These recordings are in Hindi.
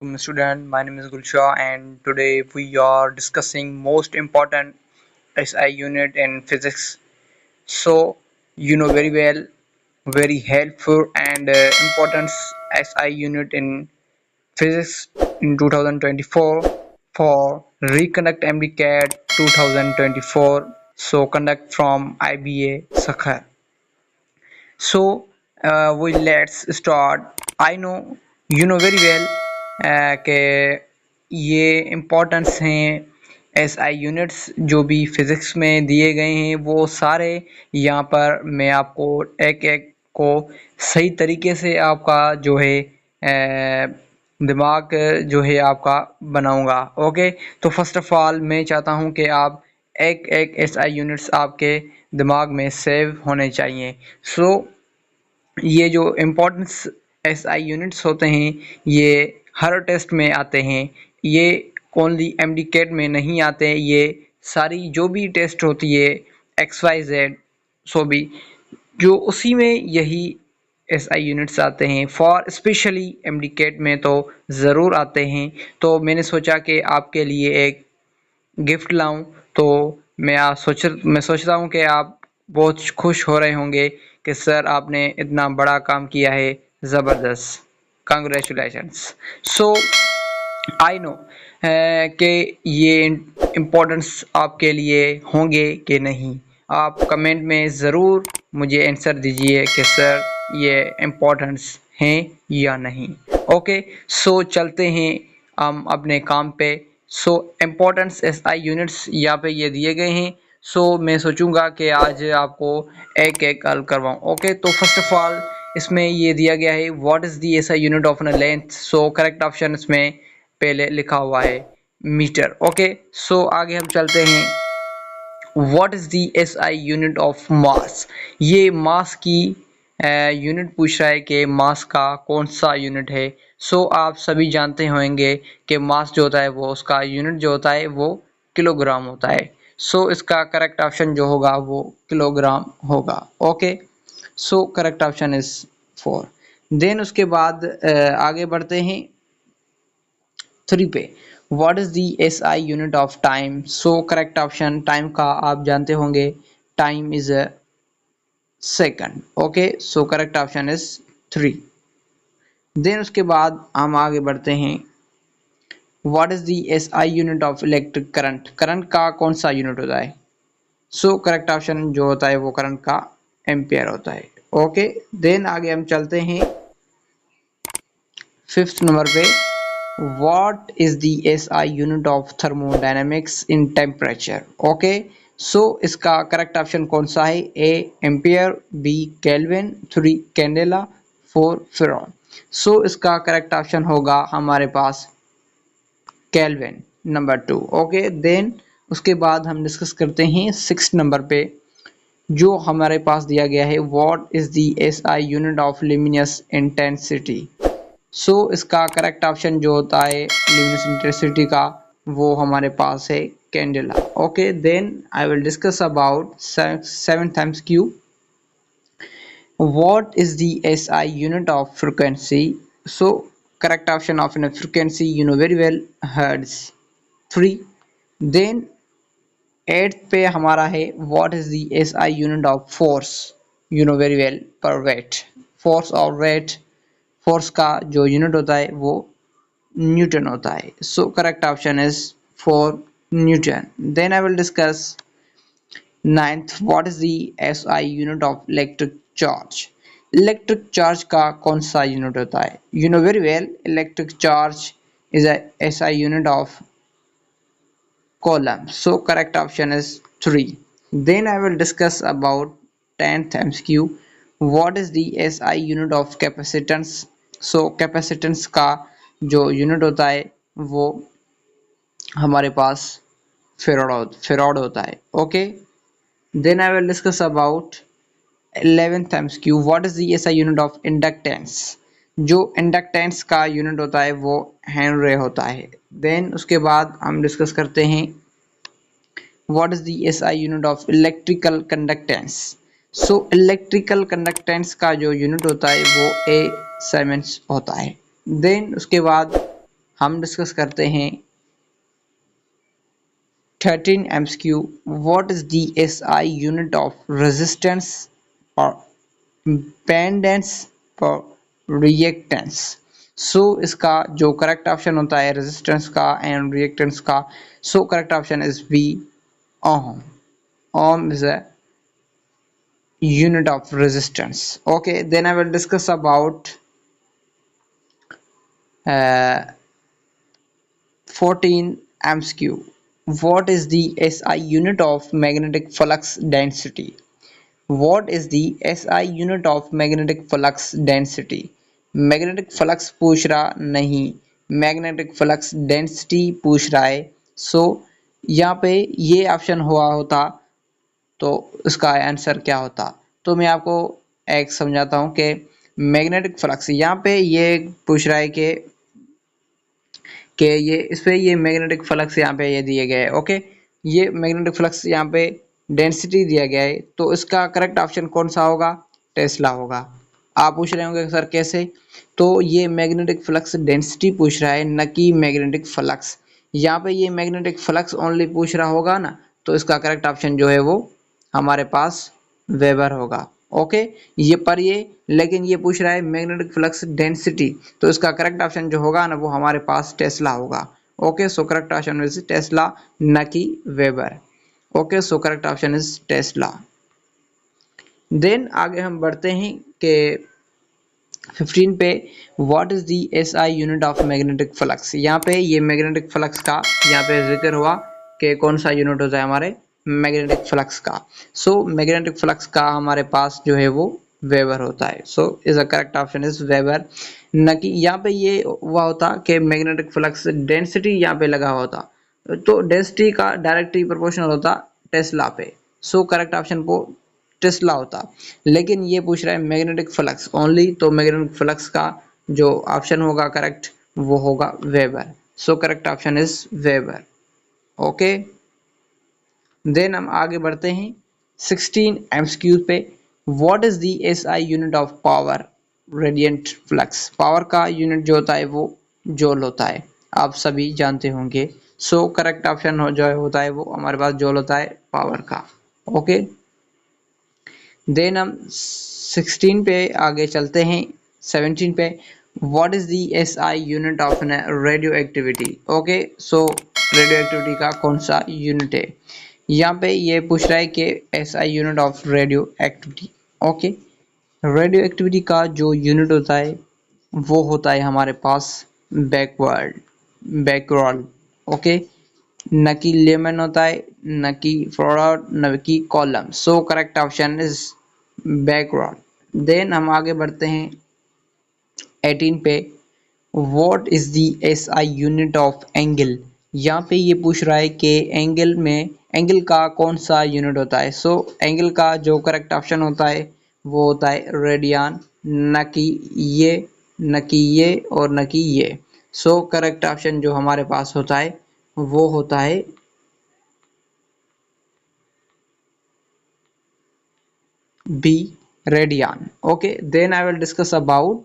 Student. My name is Gulsha and today we are discussing most important SI unit in physics. So you know very well, very helpful and important SI unit in physics in 2024 for Reconduct MDCAT 2024. So conduct from IBA Sakhar. So we let's start. I know you know very well कि ये इम्पोर्टेंस हैं एसआई यूनिट्स जो भी फिज़िक्स में दिए गए हैं वो सारे यहाँ पर मैं आपको एक एक को सही तरीके से आपका जो है दिमाग जो है आपका बनाऊंगा। ओके, तो फर्स्ट ऑफ ऑल मैं चाहता हूँ कि आप एक एक एसआई यूनिट्स आपके दिमाग में सेव होने चाहिए। सो ये जो इम्पोर्टेंस एसआई यूनिट्स होते हैं ये हर टेस्ट में आते हैं, ये ओनली एमडीकेट में नहीं आते। ये सारी जो भी टेस्ट होती है एक्स वाई जेड सो भी जो उसी में यही एसआई यूनिट्स आते हैं। फॉर स्पेशली एमडीकेट में तो ज़रूर आते हैं। तो मैंने सोचा कि आपके लिए एक गिफ्ट लाऊं। तो मैं सोचता हूं कि आप बहुत खुश हो रहे होंगे कि सर आपने इतना बड़ा काम किया है, ज़बरदस्त, कंग्रेचुलेशंस। सो आई नो कि ये इम्पोर्टेंस आपके लिए होंगे कि नहीं। आप कमेंट में ज़रूर मुझे आंसर दीजिए कि सर ये इम्पोर्टेंस हैं या नहीं। ओके, सो चलते हैं हम अपने काम पे। सो इम्पोर्टेंस एसआई यूनिट्स यहाँ पे ये दिए गए हैं। सो मैं सोचूंगा कि आज आपको एक एक हल करवाऊँ। ओके, तो फर्स्ट ऑफ ऑल इसमें ये दिया गया है what is the SI unit of an length. So correct option इसमें पहले लिखा हुआ है मीटर। ओके, सो आगे हम चलते हैं। What is the SI unit of mass. ये मास की यूनिट पूछ रहा है कि मास का कौन सा यूनिट है। सो आप सभी जानते होंगे कि मास जो होता है वो उसका यूनिट जो होता है वो किलोग्राम होता है। सो इसका करेक्ट ऑप्शन जो होगा वो किलोग्राम होगा। Okay, so correct option is 4। Then उसके बाद आगे बढ़ते हैं 3 पे। What is the SI unit of time. So correct option time का आप जानते होंगे, time is a second. Okay, so correct option is 3। Then उसके बाद हम आगे बढ़ते हैं। What is the SI unit of electric current. Current का कौन सा यूनिट होता है। सो करेक्ट ऑप्शन जो होता है वो करंट का एम्पियर होता है। ओके, देन आगे हम चलते हैं 5th नंबर पे। What is the SI unit of thermodynamics in temperature? Okay, so इसका करेक्ट ऑप्शन कौन सा है। A ampere, B kelvin, 3 candela, 4 फेरॉन। सो इसका करेक्ट ऑप्शन होगा हमारे पास केल्विन, नंबर 2। ओके, देन उसके बाद हम डिस्कस करते हैं 6 नंबर पे जो हमारे पास दिया गया है what is the SI unit of luminous intensity. So इसका करेक्ट ऑप्शन जो होता है ल्यूमिनस इंटेंसिटी का वो हमारे पास है candela. Okay, then I will discuss about 7th MCQ। what is the SI unit of frequency। so correct option of a frequency you know very well, hertz, 3। then 8th पे हमारा है what is the SI unit of force, you know very well, per weight, force और weight। फोर्स का जो यूनिट होता है वो न्यूटन होता है। So correct option is 4 newton. Then I will discuss 9th what is the SI unit of electric charge. Electric charge का कौन सा यूनिट होता है। You know very well, electric charge is a SI unit of column। so correct option is 3। then I will discuss about 10th MCQ। what is the SI unit of capacitance। so capacitance का जो यूनिट होता है वो हमारे पास फेराड होता है। Okay, then I will discuss about 11th MCQ। what is the SI unit of inductance। जो इंडक्टेंस का यूनिट होता है वो हेनरी होता है। देन उसके बाद हम डिस्कस करते हैं what is the SI unit of electrical conductance। so electrical conductance का जो यूनिट होता है वो ए सीमेंस होता है। देन उसके बाद हम डिस्कस करते हैं 13 MCQ. What is the SI unit of resistance or impedance or reactance? सो इसका जो करेक्ट ऑप्शन होता है रेजिस्टेंस का एंड रिएक्टेंस का, so correct option is B, ohm. Ohm is a unit of resistance. Okay, then I will discuss about 14 MCQ. What is the SI unit of magnetic flux density? What is the SI unit of magnetic flux density? Magnetic flux पूछ रहा नहीं, मैग्नेटिक फ्लक्स डेंसिटी पूछ रहा है. सो यहाँ पे ये ऑप्शन हुआ होता तो इसका आंसर क्या होता? तो मैं आपको एक समझाता हूँ कि मैग्नेटिक फ्लक्स यहाँ पे ये पूछ रहा है कि ये इस पे ये मैग्नेटिक फ्लक्स यहाँ पे ये दिए गए है. ओके, ये मैग्नेटिक फ्लक्स यहाँ पे डेंसिटी दिया गया है, तो इसका करेक्ट ऑप्शन कौन सा होगा? टेस्ला होगा. आप पूछ रहे होंगे सर कैसे? तो ये मैग्नेटिक फ्लक्स डेंसिटी पूछ रहा है, न कि मैग्नेटिक फ्लक्स. यहाँ पे ये मैग्नेटिक फ्लक्स ओनली पूछ रहा होगा ना, तो इसका करेक्ट ऑप्शन जो है वो हमारे पास वेबर होगा. ओके, ये लेकिन ये पूछ रहा है मैग्नेटिक फ्लक्स डेंसिटी, तो इसका करेक्ट ऑप्शन जो होगा ना वो हमारे पास टेस्ला होगा. Okay, so correct option is Tesla, न कि Weber. Okay, so correct option is Tesla. Then आगे हम बढ़ते हैं कि 15 पे what is the SI unit of magnetic flux. यहाँ पे ये मैग्नेटिक फ्लक्स का यहाँ पे जिक्र हुआ कि कौन सा यूनिट होता है हमारे मैग्नेटिक फ्लक्स का. सो मैग्नेटिक फ्लक्स का हमारे पास जो है वो वेबर होता है. So is a correct option is weber, न कि यहाँ पे ये हुआ होता कि मैग्नेटिक फ्लक्स डेंसिटी यहाँ पे लगा होता, तो डेंसिटी का डायरेक्टली प्रोपोर्शनल होता टेस्ला पे. सो करेक्ट ऑप्शन को टेस्ला होता, लेकिन ये पूछ रहा है मैग्नेटिक फ्लक्स ओनली, तो मैग्नेटिक फ्लक्स का जो ऑप्शन होगा करेक्ट वो होगा weber. So correct option is weber. Okay, then हम आगे बढ़ते हैं 16 MCQ पे. What is the SI unit of power radiant flux. Power का यूनिट जो होता है वो जूल होता है, आप सभी जानते होंगे. सो करेक्ट ऑप्शन हो जो होता है वो हमारे पास जूल होता है पावर का. ओके, देन हम 16 पे आगे चलते हैं 17 पे. What is the SI unit of radio activity. Okay, so radio activity का कौन सा यूनिट है? यहाँ पे ये पूछ रहा है कि SI unit of radio activity. Okay, radio activity का जो यूनिट होता है वो होता है हमारे पास बैकवर्ड. ओके, न कि लेमन होता है, न कि फॉरवर्ड, न कि column. So correct option is backward. Then हम आगे बढ़ते हैं 18 पे. What is the SI unit of angle. यहाँ पे ये पूछ रहा है कि एंगल का कौन सा यूनिट होता है. सो एंगल का जो करेक्ट ऑप्शन होता है वो होता है रेडियन, न कि ये और न कि ये. सो करेक्ट ऑप्शन जो हमारे पास होता है वो होता है B, radian. Okay, then I will discuss about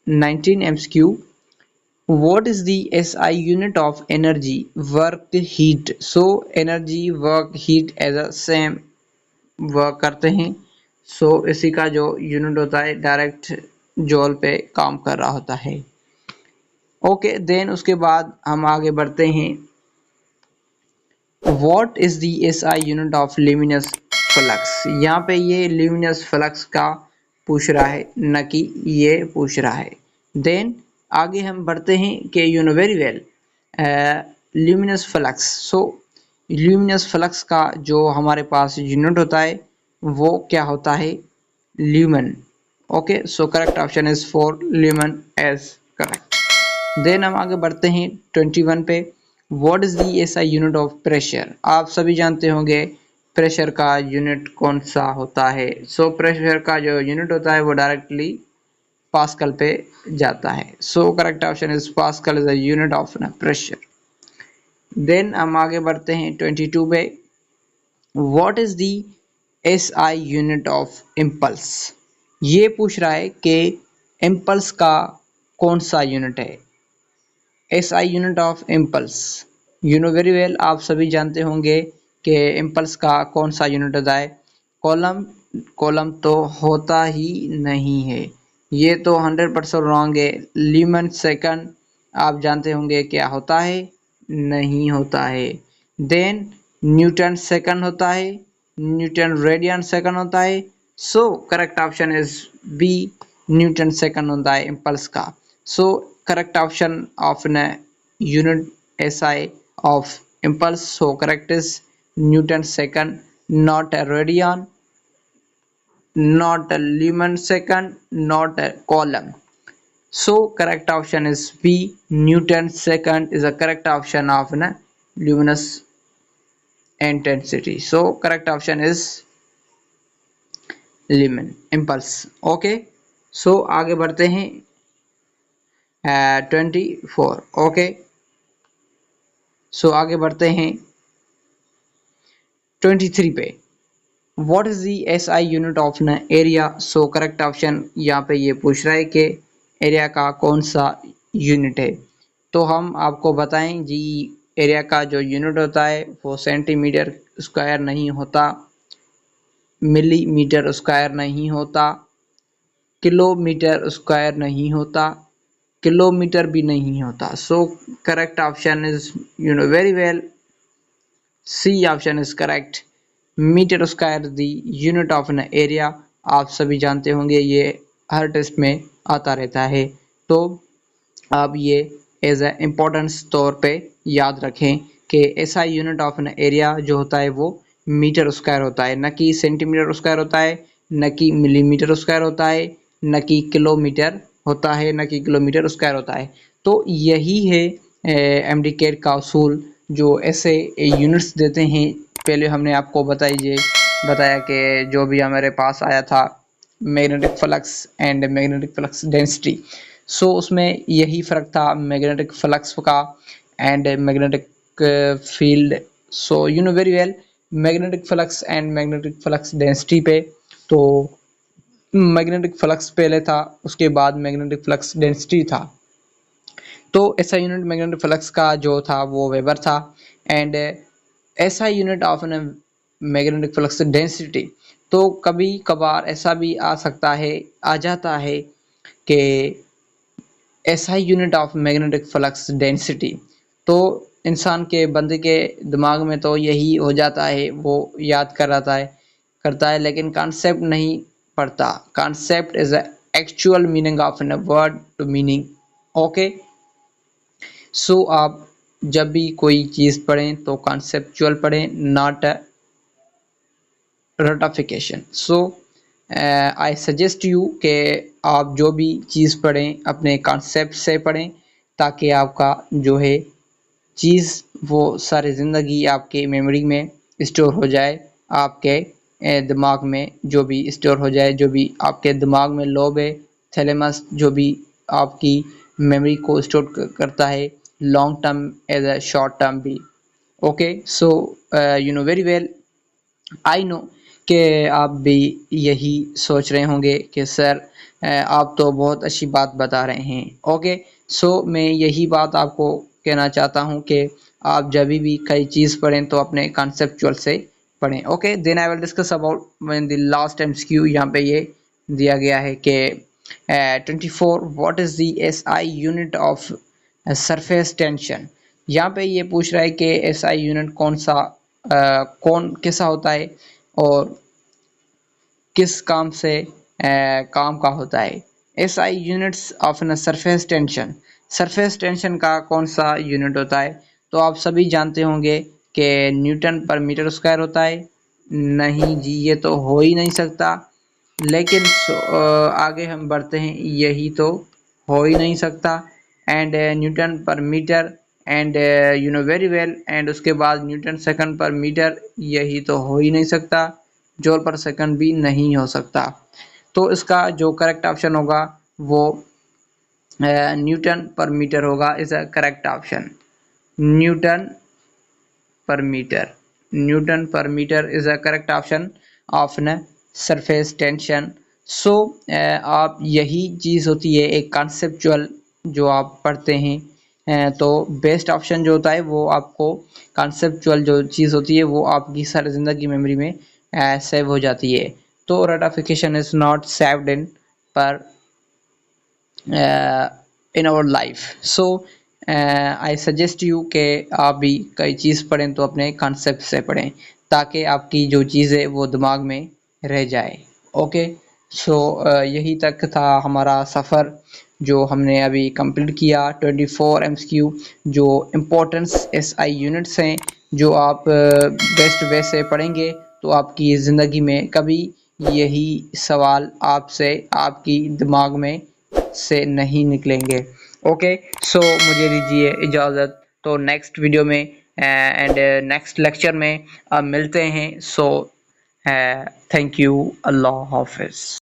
19 MCQ. What is the SI unit of energy, work, heat? So energy, work, heat as a same work करते हैं. सो इसी का जो यूनिट होता है डायरेक्ट जॉल पे काम कर रहा होता है. ओके, देन उसके बाद हम आगे बढ़ते हैं. What is the SI unit of luminous flux. यहाँ पे ये ल्यूमिनस फ्लक्स का पूछ रहा है, न कि ये पूछ रहा है. देन आगे हम बढ़ते हैं कि you know very well luminous flux. So luminous flux का जो हमारे पास यूनिट होता है वो क्या होता है? Lumen. Okay, so correct option is four lumen as correct. Then हम आगे बढ़ते हैं 21 पे. What is the SI unit of pressure. आप सभी जानते होंगे प्रेशर का यूनिट कौन सा होता है. सो प्रेशर का जो यूनिट होता है वो डायरेक्टली पास्कल पे जाता है. So correct option is pascal is a unit of pressure. Then हम आगे बढ़ते हैं 22 पे. What is the SI unit of impulse. ये पूछ रहा है कि इम्पल्स का कौन सा यूनिट है. SI unit of impulse, you know very well, आप सभी जानते होंगे कि इम्पल्स का कौन सा यूनिट होता है। कॉलम, कॉलम तो होता ही नहीं है, ये तो 100% रॉन्ग है। ल्यूमेन सेकंड आप जानते होंगे क्या होता है, नहीं होता है। देन न्यूटन सेकंड होता है, न्यूटन रेडियन सेकंड होता है। So correct option is B, newton second होता है इम्पल्स का। So correct option of an unit SI of impulse, so correct is Newton second, not a radian, not a Lyman second, not a Coulomb. So correct option is B, Newton second is a correct option of na luminous intensity. So correct option is Lyman impulse. Okay, so आगे बढ़ते हैं 24. ओके, सो आगे बढ़ते हैं 23 पे। What is the SI unit of न एरिया। सो करेक्ट ऑप्शन यहाँ पे ये पूछ रहा है कि एरिया का कौन सा यूनिट है। तो हम आपको बताएं जी, एरिया का जो यूनिट होता है वो सेंटीमीटर स्क्वायर नहीं होता, मिलीमीटर स्क्वायर नहीं होता, किलोमीटर स्क्वायर नहीं होता, किलोमीटर भी नहीं होता। So correct option is you know very well, C option is correct, metre square the unit of an area. आप सभी जानते होंगे, ये हर टेस्ट में आता रहता है, तो आप ये एज ए इम्पोर्टेंस तौर पे याद रखें कि SI unit of an area जो होता है वो मीटर स्क्वायर होता है, न कि सेंटीमीटर स्क्वायर होता है, न कि मिलीमीटर स्क्वायर होता है, न कि किलोमीटर होता है, न कि किलोमीटर स्क्वायर होता है। तो यही है MD CAT का उसूल, जो ऐसे यूनिट्स देते हैं। पहले हमने आपको बताया कि जो भी हमारे पास आया था magnetic flux and magnetic flux density, so उसमें यही फ़र्क था मैग्नेटिक फ्लक्स का and magnetic field. So you know very well, magnetic flux and magnetic flux density पे तो मैग्नेटिक फ्लक्स पहले था, उसके बाद मैग्नेटिक फ्लक्स डेंसिटी था। तो SI यूनिट मैग्नेटिक फ्लक्स का जो था वो वेबर था, and SI unit of magnetic flux density. तो कभी कभार ऐसा भी आ सकता है, आ जाता है कि SI unit of magnetic flux density, तो इंसान के बंदे के दिमाग में तो यही हो जाता है, वो याद करता है लेकिन कॉन्सेप्ट नहीं पढ़ता। Concept is a actual meaning of an word to meaning. Okay, so आप जब भी कोई चीज़ पढ़ें तो कॉन्सेप्चुअल पढ़ें, नॉट रटाफिकेशन। सो आई सजेस्ट यू कि आप जो भी चीज़ पढ़ें अपने कॉन्सेप्ट से पढ़ें, ताकि आपका जो है चीज़ वो सारी ज़िंदगी आपके मेमोरी में स्टोर हो जाए, आपके दिमाग में जो भी स्टोर हो जाए, जो भी आपके दिमाग में लोब है, थैलेमस, जो भी आपकी मेमोरी को स्टोर करता है, long term as a short term भी। Okay, so you know very well, I know कि आप भी यही सोच रहे होंगे कि सर आप तो बहुत अच्छी बात बता रहे हैं। ओके, सो मैं यही बात आपको कहना चाहता हूं कि आप जब भी कोई चीज़ पढ़ें तो अपने कॉन्सेप्चुअल से पढ़ें। Okay, then I will discuss about the last MCQ। यहाँ पे ये दिया गया है कि 24 what is the SI unit of surface tension. यहाँ पे ये पूछ रहा है कि SI यूनिट कौन कैसा होता है और किस काम से काम का होता है। SI units of an surface tension, surface tension का कौन सा यूनिट होता है। तो आप सभी जानते होंगे कि न्यूटन पर मीटर स्क्वायर होता है। नहीं जी, ये तो हो ही नहीं सकता, लेकिन आगे हम बढ़ते हैं, यही तो हो ही नहीं सकता। And newton per metre and you know very well, and उसके बाद न्यूटन सेकंड पर मीटर, यही तो हो ही नहीं सकता। जूल पर सेकंड भी नहीं हो सकता। तो इसका जो करेक्ट ऑप्शन होगा वो न्यूटन पर मीटर होगा, is a correct option. Newton per metre, newton per metre is a correct option of an surface tension. So आप यही चीज़ होती है एक कॉन्सेप्चुअल जो आप पढ़ते हैं तो बेस्ट ऑप्शन जो होता है वो आपको कॉन्सेप्चुअल जो चीज़ होती है वो आपकी सारी ज़िंदगी मेमोरी में सेव हो जाती है। तो रटिफिकेशन इज़ नॉट सेव्ड इन पर in our life. So I suggest you के आप भी कई चीज़ पढ़ें तो अपने कॉन्सेप्ट से पढ़ें ताकि आपकी जो चीज़ है वो दिमाग में रह जाए। ओके, सो यही तक था हमारा सफ़र जो हमने अभी कंप्लीट किया। 24 एमसीक्यू जो इम्पोर्टेंस एसआई यूनिट्स हैं जो आप बेस्ट वे से पढ़ेंगे तो आपकी ज़िंदगी में कभी यही सवाल आपसे आपकी दिमाग में से नहीं निकलेंगे। ओके, सो मुझे दीजिए इजाज़त। तो नेक्स्ट वीडियो में एंड नेक्स्ट लेक्चर में मिलते हैं। सो थैंक यू, अल्लाह हाफिज़।